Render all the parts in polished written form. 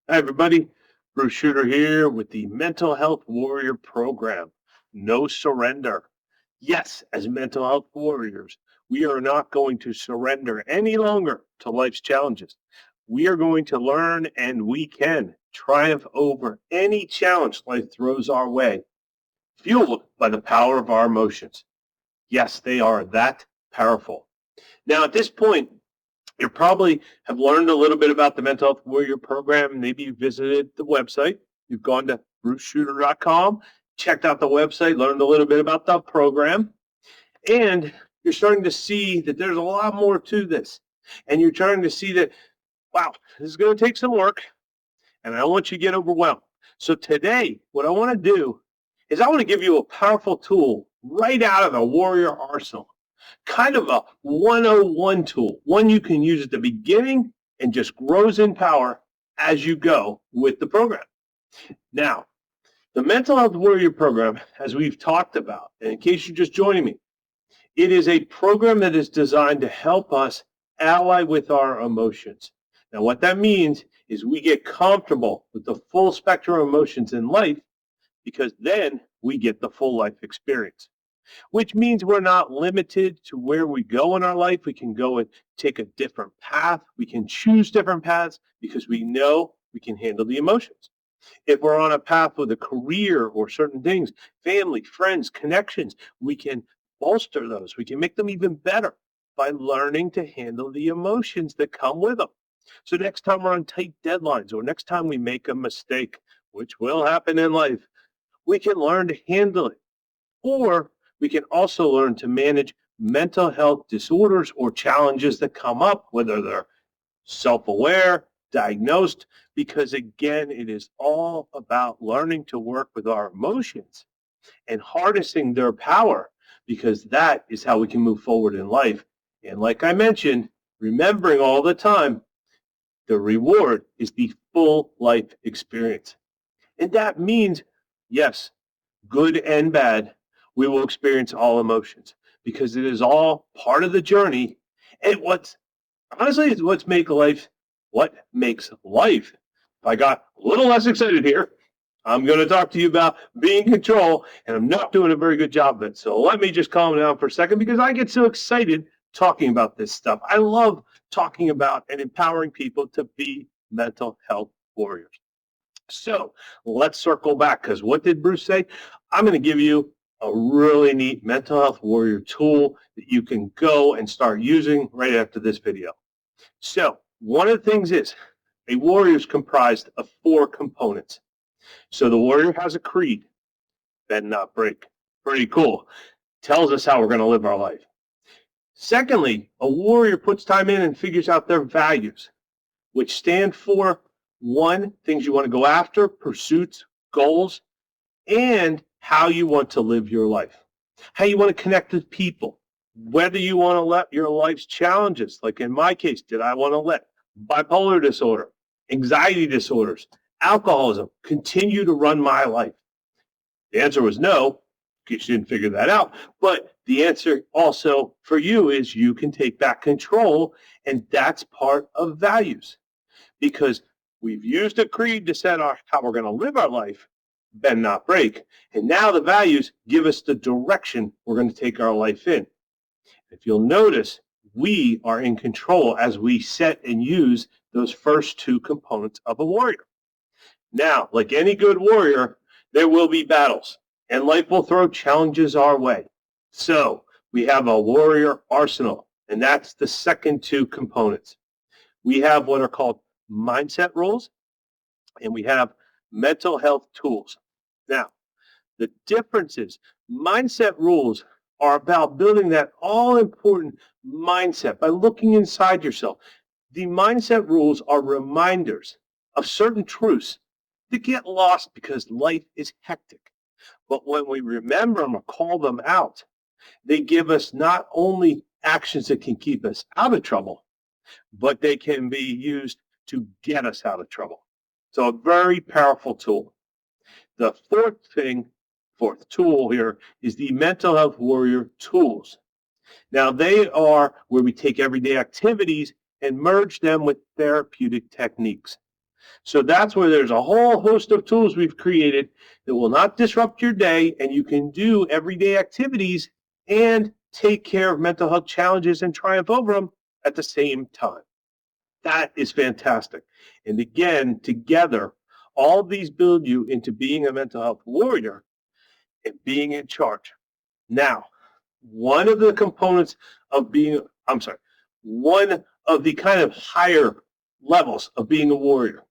Hi, everybody. Bruce Schutter here with the Mental Health Warrior Program. No surrender. Yes, as mental health warriors, we are not going to surrender any longer to life's challenges. We are going to learn and we can triumph over any challenge life throws our way, fueled by the power of our emotions. Yes, they are that powerful. Now, at this point, you probably have learned a little bit about the Mental Health Warrior Program. Maybe you visited the website. You've gone to bruceshooter.com, checked out the website, learned a little bit about the program, and you're starting to see that there's a lot more to this. And you're starting to see that, wow, this is going to take some work, and I don't want you to get overwhelmed. So today, what I want to do is I want to give you a powerful tool right out of the Warrior Arsenal, kind of a 101 tool, one you can use at the beginning and just grows in power as you go with the program. Now, the Mental Health Warrior Program, as we've talked about, and in case you're just joining me, it is a program that is designed to help us ally with our emotions. Now, what that means is we get comfortable with the full spectrum of emotions in life because then we get the full life experience, which means we're not limited to where we go in our life. We can go and take a different path. We can choose different paths because we know we can handle the emotions. If we're on a path with a career or certain things, family, friends, connections, we can bolster those. We can make them even better by learning to handle the emotions that come with them. So next time we're on tight deadlines or next time we make a mistake, which will happen in life, we can learn to handle it. Or we can also learn to manage mental health disorders or challenges that come up, whether they're self-aware, diagnosed, because again, it is all about learning to work with our emotions and harnessing their power, because that is how we can move forward in life. And like I mentioned, remembering all the time, the reward is the full life experience. And that means, yes, good and bad, we will experience all emotions because it is all part of the journey. And what's honestly is what makes life. If I got a little less excited here, I'm going to talk to you about being in control, and I'm not doing a very good job of it. So let me just calm down for a second because I get so excited talking about this stuff. I love talking about and empowering people to be mental health warriors. So let's circle back because what did Bruce say? I'm going to give you a really neat mental health warrior tool that you can go and start using right after this video. So one of the things is a warrior is comprised of 4 components. So the warrior has a creed, bend not break. Pretty cool. Tells us how we're going to live our life. Secondly, a warrior puts time in and figures out their values, which stand for 1, things you want to go after, pursuits, goals, and how you want to live your life, how you want to connect with people, whether you want to let your life's challenges, like in my case, did I want to let bipolar disorder, anxiety disorders, alcoholism continue to run my life? The answer was no, because you didn't figure that out. But the answer also for you is you can take back control, and that's part of values. Because we've used a creed to set how we're going to live our life, bend not break. And now the values give us the direction we're going to take our life in. If you'll notice, we are in control as we set and use those first 2 components of a warrior. Now, like any good warrior, there will be battles, and life will throw challenges our way. So we have a warrior arsenal, and that's the second 2 components. We have what are called mindset rules, and we have mental health tools. Now, the difference is mindset rules are about building that all-important mindset by looking inside yourself. The mindset rules are reminders of certain truths that get lost because life is hectic. But when we remember them or call them out, they give us not only actions that can keep us out of trouble, but they can be used to get us out of trouble. So a very powerful tool. The fourth tool here is the mental health warrior tools. Now they are where we take everyday activities and merge them with therapeutic techniques. So that's where there's a whole host of tools we've created that will not disrupt your day, and you can do everyday activities and take care of mental health challenges and triumph over them at the same time. That is fantastic. And again, together, all of these build you into being a mental health warrior and being in charge. Now, one of the components of being, I'm sorry, one of the kind of higher levels of being a warrior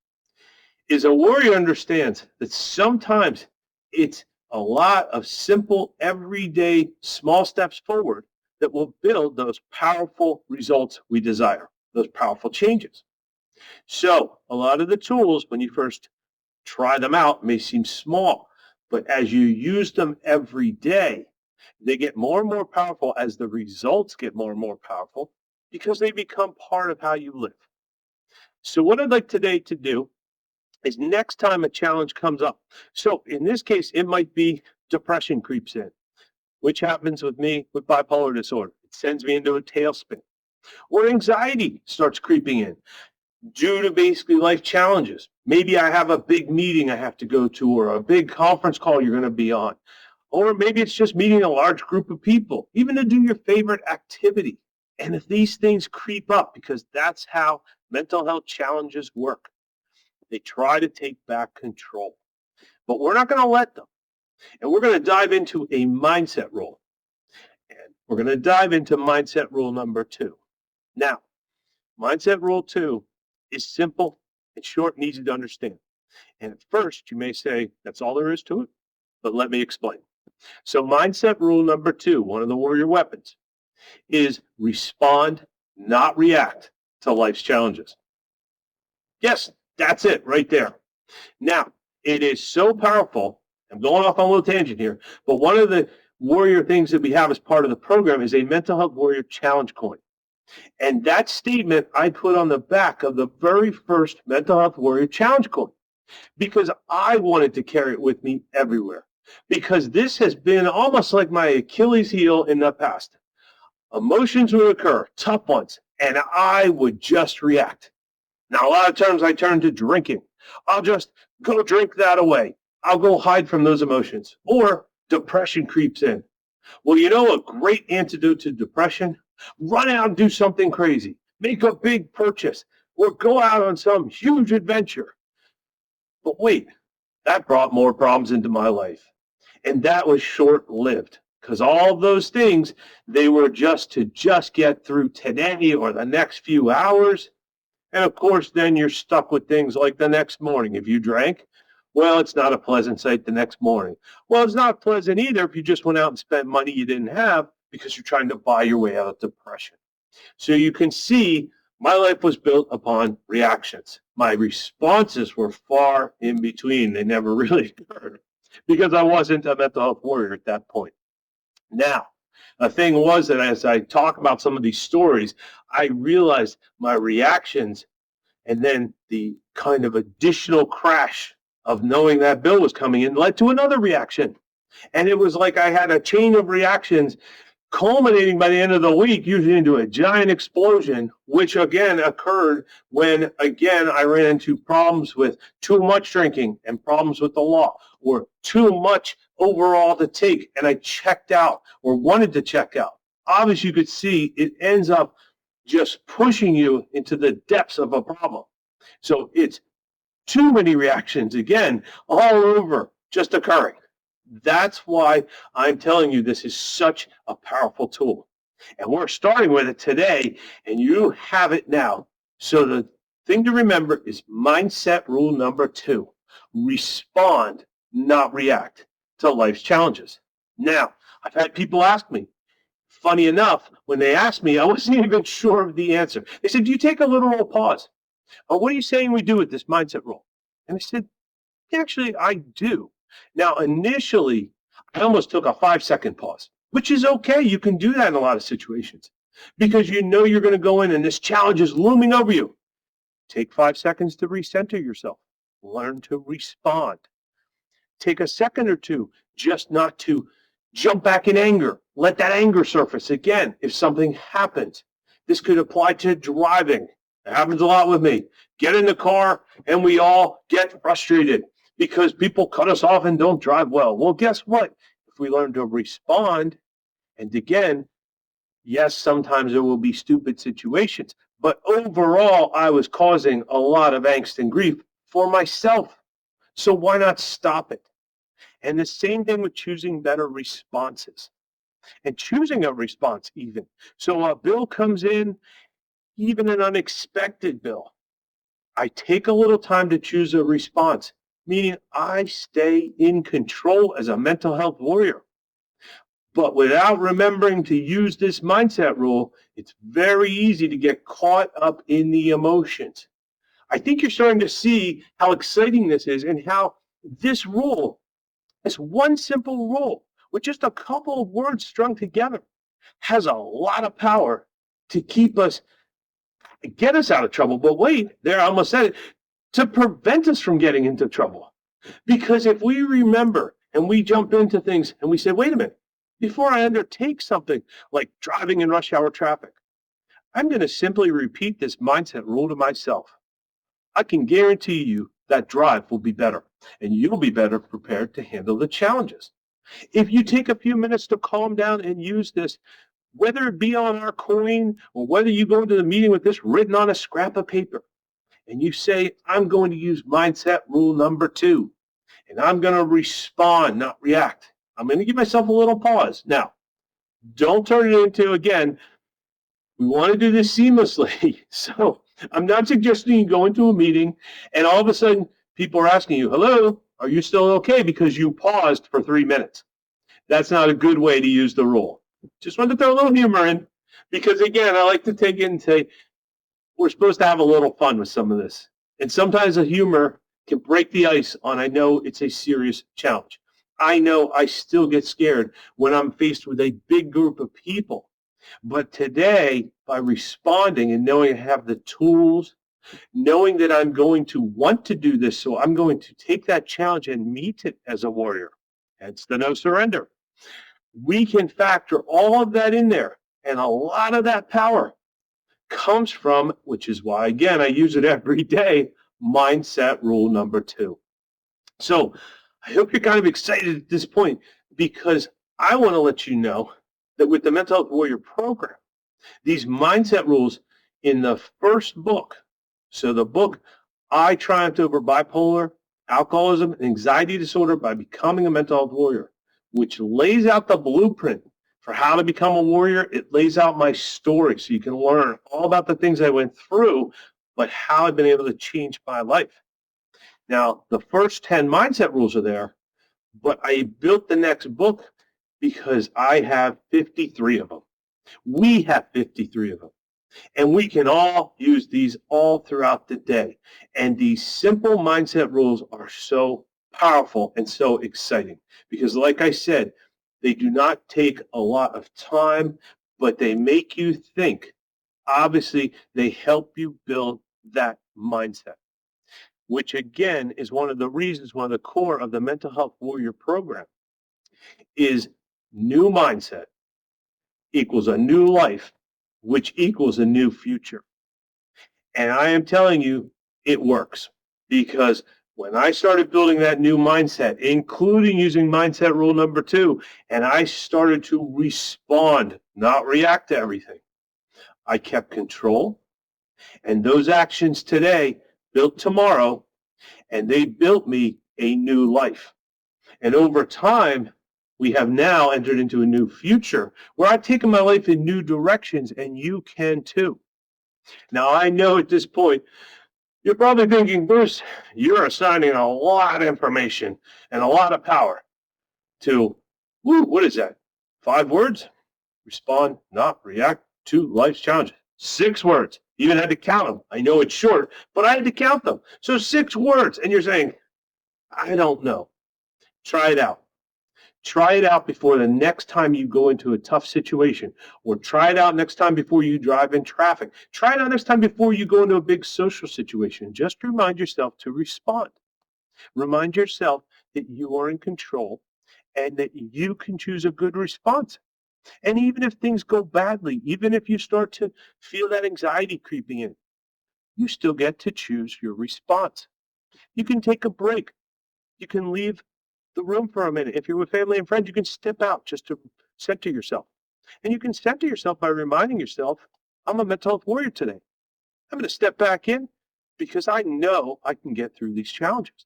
is a warrior understands that sometimes it's a lot of simple, everyday, small steps forward that will build those powerful results we desire, those powerful changes. So a lot of the tools, when you first try them out, may seem small, but as you use them every day, they get more and more powerful as the results get more and more powerful because they become part of how you live. So what I'd like today to do is next time a challenge comes up. So in this case, it might be depression creeps in, which happens with me with bipolar disorder. It sends me into a tailspin. Or anxiety starts creeping in due to basically life challenges. Maybe I have a big meeting I have to go to, or a big conference call you're going to be on. Or maybe it's just meeting a large group of people, even to do your favorite activity. And if these things creep up, because that's how mental health challenges work, they try to take back control. But we're not going to let them. And we're going to dive into a mindset rule. And we're going to dive into mindset rule number 2. Now, mindset rule 2 is simple and short and easy to understand. And at first, you may say, that's all there is to it. But let me explain. So mindset rule number 2, one of the warrior weapons, is respond, not react to life's challenges. Yes, that's it right there. Now, it is so powerful. I'm going off on a little tangent here, but one of the warrior things that we have as part of the program is a mental health warrior challenge coin. And that statement I put on the back of the very first mental health warrior challenge coin because I wanted to carry it with me everywhere. Because this has been almost like my Achilles heel in the past. Emotions would occur, tough ones, and I would just react. Now, a lot of times I turn to drinking. I'll just go drink that away. I'll go hide from those emotions. Or depression creeps in. Well, you know a great antidote to depression? Run out and do something crazy. Make a big purchase. Or go out on some huge adventure. But wait, that brought more problems into my life. And that was short-lived. Because all of those things, they were just to get through today or the next few hours. And of course, then you're stuck with things like the next morning. If you drank, well, it's not a pleasant sight the next morning. Well, it's not pleasant either if you just went out and spent money you didn't have because you're trying to buy your way out of depression. So you can see my life was built upon reactions. My responses were far in between. They never really occurred because I wasn't a mental health warrior at that point. Now, the thing was that as I talk about some of these stories, I realized my reactions and then the kind of additional crash of knowing that bill was coming in led to another reaction. And it was like I had a chain of reactions culminating by the end of the week, usually into a giant explosion, which again occurred when, again, I ran into problems with too much drinking and problems with the law, or too much overall to take, and I checked out or wanted to check out. Obviously, you could see it ends up just pushing you into the depths of a problem. So it's too many reactions, again, all over, just occurring. That's why I'm telling you this is such a powerful tool. And we're starting with it today, and you have it now. So the thing to remember is mindset rule number 2. Respond, not react to life's challenges. Now, I've had people ask me, funny enough, when they asked me, I wasn't even sure of the answer. They said, do you take a literal pause? Or what are you saying we do with this mindset rule? And I said, actually, I do. Now, initially, I almost took a 5-second pause, which is okay. You can do that in a lot of situations because you know you're going to go in and this challenge is looming over you. Take 5 seconds to recenter yourself. Learn to respond. Take a second or two just not to jump back in anger. Let that anger surface again if something happens. This could apply to driving. It happens a lot with me. Get in the car and we all get frustrated because people cut us off and don't drive well. Well, guess what? If we learn to respond, and again, yes, sometimes there will be stupid situations, but overall, I was causing a lot of angst and grief for myself. So why not stop it? And the same thing with choosing better responses and choosing a response, even. So a bill comes in, even an unexpected bill. I take a little time to choose a response, meaning I stay in control as a mental health warrior. But without remembering to use this mindset rule, it's very easy to get caught up in the emotions. I think you're starting to see how exciting this is and how this rule, this one simple rule, with just a couple of words strung together, has a lot of power to keep us, get us out of trouble. But wait, there, I almost said it, to prevent us from getting into trouble. Because if we remember and we jump into things and we say, wait a minute, before I undertake something like driving in rush hour traffic, I'm going to simply repeat this mindset rule to myself. I can guarantee you that drive will be better and you'll be better prepared to handle the challenges. If you take a few minutes to calm down and use this, whether it be on our coin or whether you go into the meeting with this written on a scrap of paper, and you say, I'm going to use mindset rule number 2, and I'm going to respond, not react. I'm going to give myself a little pause. Now, don't turn it into, again, we want to do this seamlessly. So I'm not suggesting you go into a meeting and all of a sudden people are asking you, hello, are you still okay? Because you paused for 3 minutes. That's not a good way to use the rule. Just wanted to throw a little humor in because, again, I like to take it and say, we're supposed to have a little fun with some of this. And sometimes the humor can break the ice on, I know it's a serious challenge. I know I still get scared when I'm faced with a big group of people. But today, by responding and knowing I have the tools, knowing that I'm going to want to do this, so I'm going to take that challenge and meet it as a warrior. Hence the no surrender. We can factor all of that in there. And a lot of that power comes from, which is why, again, I use it every day, mindset rule number 2. So I hope you're kind of excited at this point because I want to let you know that with the Mental Health Warrior program, these mindset rules in the first book, so the book, I Triumphed Over Bipolar, Alcoholism, and Anxiety Disorder by Becoming a Mental Health Warrior, which lays out the blueprint for how to become a warrior. It lays out my story so you can learn all about the things I went through, but how I've been able to change my life. Now, the first 10 mindset rules are there, but I built the next book because I have 53 of them. We have 53 of them. And we can all use these all throughout the day. And these simple mindset rules are so powerful and so exciting because, like I said, they do not take a lot of time, but they make you think. Obviously, they help you build that mindset, which again is one of the reasons, one of the core of the Mental Health Warrior program is new mindset equals a new life, which equals a new future. And I am telling you, it works because when I started building that new mindset, including using mindset rule number 2, and I started to respond, not react to everything, I kept control. And those actions today built tomorrow, and they built me a new life. And over time, we have now entered into a new future where I've taken my life in new directions, and you can too. Now, I know at this point, you're probably thinking, Bruce, you're assigning a lot of information and a lot of power to, what is that? 5 words? Respond, not react to life's challenges. 6 words. Even had to count them. I know it's short, but I had to count them. So 6 words. And you're saying, I don't know. Try it out. Try it out before the next time you go into a tough situation, or try it out next time before you drive in traffic. Try it out next time before you go into a big social situation. Just remind yourself to respond. Remind yourself that you are in control and that you can choose a good response. And even if things go badly, even if you start to feel that anxiety creeping in, you still get to choose your response. You can take a break. You can leave the room for a minute. If you're with family and friends, you can step out just to center yourself. And you can center yourself by reminding yourself, I'm a mental health warrior today. I'm going to step back in because I know I can get through these challenges.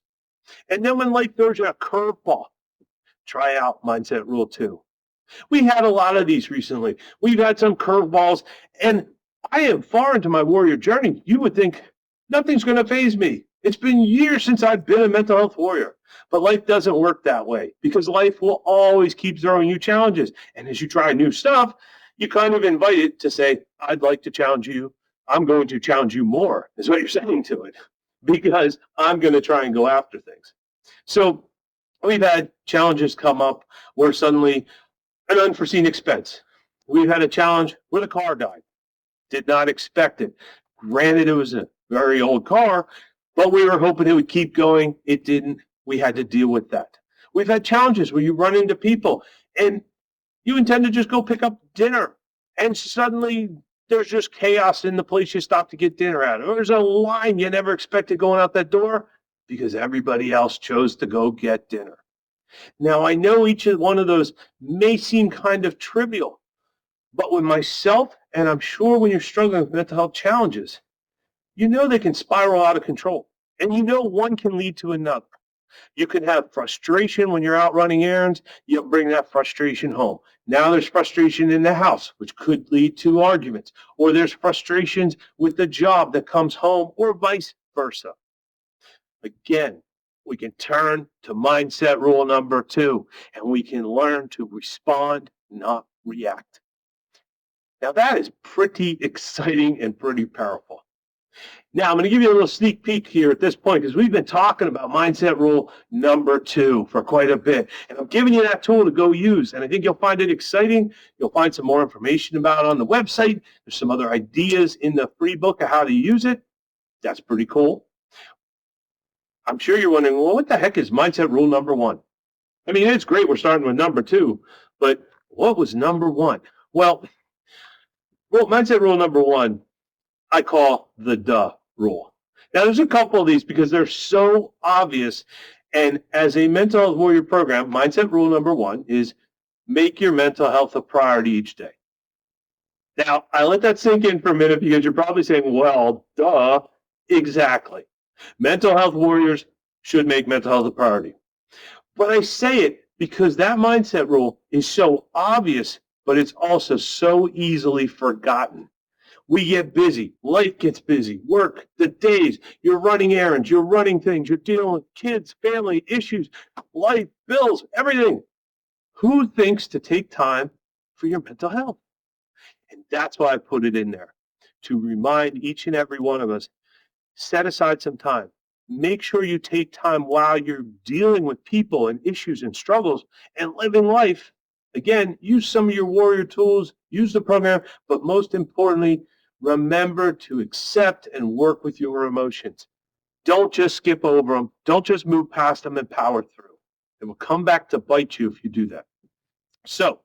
And then when life throws you a curveball, try out mindset rule 2. We had a lot of these recently. We've had some curveballs, and I am far into my warrior journey. You would think nothing's going to faze me. It's been years since I've been a mental health warrior. But life doesn't work that way because life will always keep throwing you challenges. And as you try new stuff, you kind of invite it to say, I'd like to challenge you. I'm going to challenge you more, is what you're saying to it, because I'm going to try and go after things. So we've had challenges come up where suddenly an unforeseen expense. We've had a challenge where the car died. Did not expect it. Granted, it was a very old car, but we were hoping it would keep going. It didn't. We had to deal with that. We've had challenges where you run into people and you intend to just go pick up dinner, and suddenly there's just chaos in the place you stop to get dinner at. Or there's a line you never expected going out that door because everybody else chose to go get dinner. Now, I know each one of those may seem kind of trivial, but with myself, and I'm sure when you're struggling with mental health challenges, you know they can spiral out of control. And you know one can lead to another. You can have frustration when you're out running errands. You bring that frustration home. Now there's frustration in the house, which could lead to arguments. Or there's frustrations with the job that comes home, or vice versa. Again, we can turn to mindset rule number 2, and we can learn to respond, not react. Now, that is pretty exciting and pretty powerful. Now, I'm going to give you a little sneak peek here at this point because we've been talking about mindset rule number 2 for quite a bit. And I'm giving you that tool to go use. And I think you'll find it exciting. You'll find some more information about it on the website. There's some other ideas in the free book of how to use it. That's pretty cool. I'm sure you're wondering, well, what the heck is mindset rule number 1? I mean, it's great we're starting with number 2, but what was number 1? Well, mindset rule number 1, I call the duh rule. Now, there's a couple of these because they're so obvious. And as a mental health warrior program, mindset rule number 1 is make your mental health a priority each day. Now, I let that sink in for a minute because you're probably saying, well, duh, exactly. Mental health warriors should make mental health a priority. But I say it because that mindset rule is so obvious, but it's also so easily forgotten. We get busy. Life gets busy. Work, the days, you're running errands, you're running things, you're dealing with kids, family, issues, life, bills, everything. Who thinks to take time for your mental health? And that's why I put it in there, to remind each and every one of us, set aside some time. Make sure you take time while you're dealing with people and issues and struggles and living life. Again, use some of your warrior tools, use the program, but most importantly, remember to accept and work with your emotions. Don't just skip over them. Don't just move past them and power through. It will come back to bite you if you do that. So,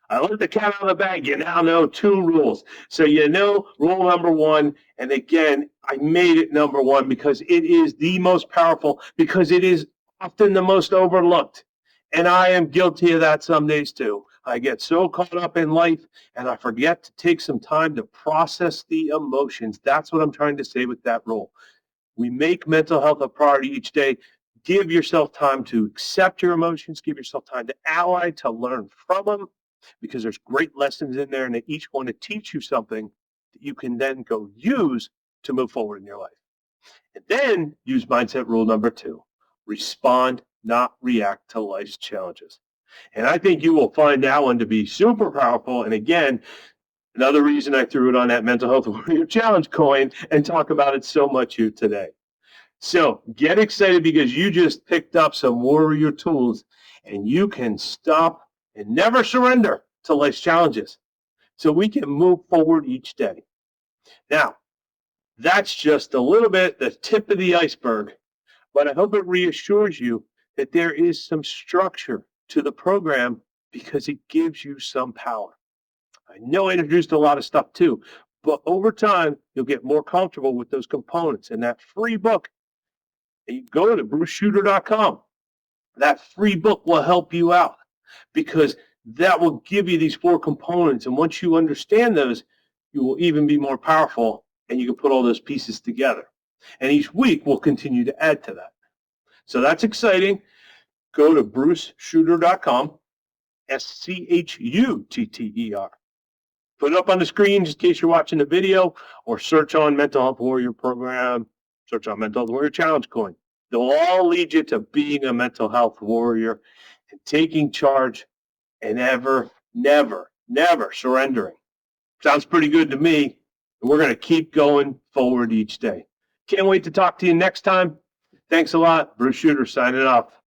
I let the cat out of the bag. You now know 2 rules. So you know rule number 1. And again, I made it number 1 because it is the most powerful, because it is often the most overlooked. And I am guilty of that some days too. I get so caught up in life and I forget to take some time to process the emotions. That's what I'm trying to say with that rule. We make mental health a priority each day. Give yourself time to accept your emotions. Give yourself time to ally, to learn from them, because there's great lessons in there and they each want to teach you something that you can then go use to move forward in your life. And then use mindset rule number 2. Respond, not react to life's challenges. And I think you will find that one to be super powerful. And again, another reason I threw it on that mental health warrior challenge coin and talk about it so much here today. So get excited because you just picked up some warrior tools and you can stop and never surrender to life's challenges so we can move forward each day. Now, that's just a little bit the tip of the iceberg, but I hope it reassures you that there is some structure to the program because it gives you some power. I know I introduced a lot of stuff too, But over time, you'll get more comfortable with those components. And that free book, you go to bruceshooter.com. That free book will help you out because that will give you these 4 components. And once you understand those, you will even be more powerful and you can put all those pieces together. And each week we'll continue to add to that. So that's exciting. Go to bruceshooter.com, SCHUTTER. Put it up on the screen just in case you're watching the video, or search on Mental Health Warrior Program, search on Mental Health Warrior Challenge Coin. They'll all lead you to being a mental health warrior and taking charge and never surrendering. Sounds pretty good to me. And we're going to keep going forward each day. Can't wait to talk to you next time. Thanks a lot. Bruce Schutter signing off.